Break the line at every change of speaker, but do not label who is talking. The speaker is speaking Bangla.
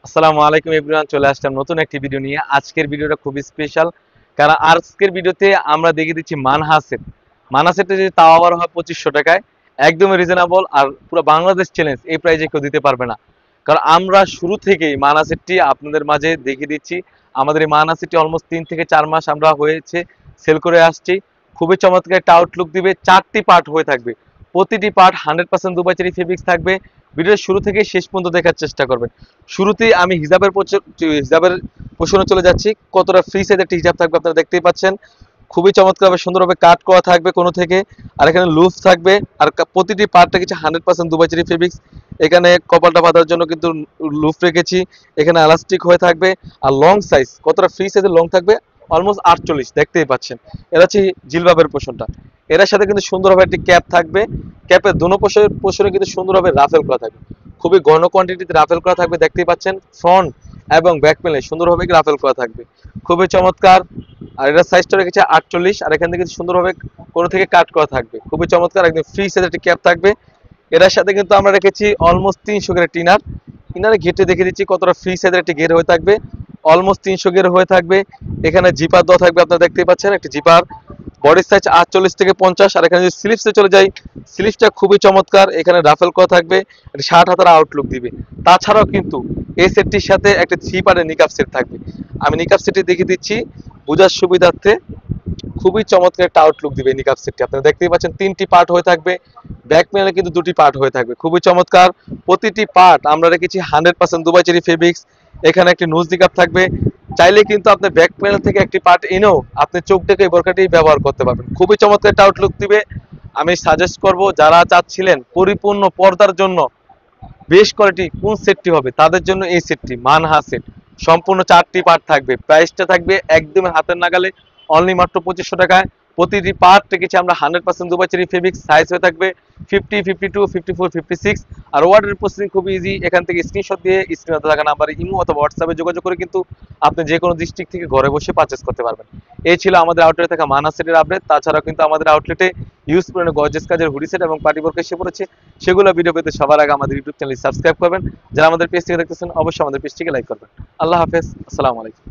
আসসালামু আলাইকুম এভরিওয়ান, চলে আসলাম নতুন একটি ভিডিও নিয়ে। আজকের ভিডিওটা খুবই স্পেশাল, কারণ আজকের ভিডিওতে আমরা দেখিয়ে দিচ্ছি মানহাসের। মানহাসেরটা যদি তাও আবার হয় 2500 টাকায়, একদমই রিজনেবল। আর পুরো বাংলাদেশ চ্যালেঞ্জ এই প্রাইজে কেউ দিতে পারবে না, কারণ আমরা শুরু থেকেই মানহাসেরটি আপনাদের মাঝে দেখিয়ে দিচ্ছি। আমাদের এই মানহাসেরটি অলমোস্ট 3 থেকে 4 মাস আমরা হয়েছে সেল করে আসছি। খুবই চমৎকার একটা আউটলুক দিবে, 4টি পার্ট হয়ে থাকবে। প্রতিটি পার্ট 100% দুবাই চেরি ফেব্রিক্স থাকবে। ভিডিওর শুরু থেকে শেষ পর্যন্ত দেখার চেষ্টা করবেন। শুরুতেই আমি হিজাবের পোষণে চলে যাচ্ছি। কতটা ফ্রি সাইজের একটি হিজাব থাকবে আপনারা দেখতেই পাচ্ছেন। খুবই চমৎকারভাবে সুন্দরভাবে কাট করা থাকবে কোনো থেকে। আর এখানে লুফ থাকবে, আর প্রতিটি পার্টটা কিছু 100% দুবাই চেরি ফেব্রিক্স। এখানে কপালটা বাঁধার জন্য কিন্তু লুফ রেখেছি, এখানে এলাস্টিক হয়ে থাকবে। আর লং সাইজ, কতটা ফ্রি সাইজের লং থাকবে, অলমোস্ট 48, দেখতেই পাচ্ছেন। এটা হচ্ছে জিলবাবের পোষণটা। এর সাথে কিন্তু সুন্দরভাবে একটি ক্যাপ থাকবে। ক্যাপের দোনো পোষণে কিন্তু সুন্দরভাবে রাফেল করা থাকবে, খুবই ঘন কোয়ান্টিটিতে রাফেল করা থাকবে, দেখতেই পাচ্ছেন। ফ্রন্ট এবং ব্যাক প্যানেলে সুন্দরভাবে রাফেল করা থাকবে, খুবই চমৎকার। আর এটার সাইজটা রেখেছে 48, আর এখান থেকে সুন্দরভাবে কোনো থেকে কাট করা থাকবে, খুবই চমৎকার। একদম ফ্রি সাইজের একটি ক্যাপ থাকবে। এটার সাথে কিন্তু আমরা রেখেছি অলমোস্ট 300 গের টিনার। টিনারে ঘেটে দেখে দিচ্ছি কতটা ফ্রি সাইজের একটি গের হয়ে থাকবে, অলমোস্ট 300 গের হয়ে থাকবে। এখানে জিপার দেওয়া থাকবে, আপনারা দেখতেই পাচ্ছেন একটি জিপার। বডি সাইজ 48 থেকে 50। আর এখানে যদি স্লিপসে চলে যাই, স্লিপসটা খুবই চমৎকার, এখানে রাফেল করা থাকবে, 60 হাতার আউটলুক দিবে। তাছাড়াও কিন্তু এই সেটটির সাথে একটা 3 পার্টের নিকাপ সেট থাকবে। আমি নিকাপ সেটটি দেখিয়ে দিচ্ছি বোঝার সুবিধার্থে। খুবই চমৎকার একটা আউটলুক দিবে নিকাপ সেটটি, আপনারা দেখতেই পাচ্ছেন। 3টি পার্ট হয়ে থাকবে, ব্যাক প্যানেলে কিন্তু 2টি পার্ট হয়ে থাকবে, খুবই চমৎকার। প্রতিটি পার্ট আমরা রেখেছি 100% দুবাই চেরি ফেব্রিক্স। এখানে একটি নোজ নিকাপ থাকবে, চাইলে কিন্তু আপনি ব্যাক প্যানেল থেকে একটি পার্ট এনেও আপনি চোখ দেখে এই বোরকাটি ব্যবহার করতে পারবেন, খুবই চমৎকার একটা আউটলুক দিবে। আমি সাজেস্ট করব যারা চাচ্ছিলেন পরিপূর্ণ পর্দার জন্য বেস্ট কোয়ালিটি কোন সেটটি হবে, তাদের জন্য এই সেটটি মানহা সেট। সম্পূর্ণ 4টি পার্ট থাকবে, প্রাইসটা থাকবে একদম হাতের নাগালে, অনলি মাত্র 2500 টাকায়। প্রতিটি পার্ট রেখেছি আমরা 100% দুবাই চেরি ফেব্রিক্স। সাইজ হয়ে থাকবে 50, 52, 54, 56। আর ওয়ার্ডের প্রসেসিং খুবই ইজি, এখান থেকে স্ক্রিনশট দিয়ে স্ক্রিনে থাকা নাম্বারে ইমো অথবা হোয়াটসঅ্যাপে যোগাযোগ করে কিন্তু আপনি যে কোনো ডিস্ট্রিক্ট থেকে ঘরে বসে পারচেস করতে পারবেন। এই ছিল আমাদের আউটলেটে থাকা মানহা সেটের আপডেট। তাছাড়াও কিন্তু আমাদের আউটলেটে ইউজ করে গর্জিয়াস কাজের হুডি সেট এবং পার্টি বোরকা এসে পড়েছে। সেগুলো ভিডিও পেতে সবার আগে আমাদের ইউটিউব চ্যানেল সাবস্ক্রাইব করবেন। যারা আমাদের পেজ থেকে দেখতেছেন অবশ্যই আমাদের পেজটিকে লাইক করবেন। আল্লাহ হাফেজ, আসসালামু আলাইকুম।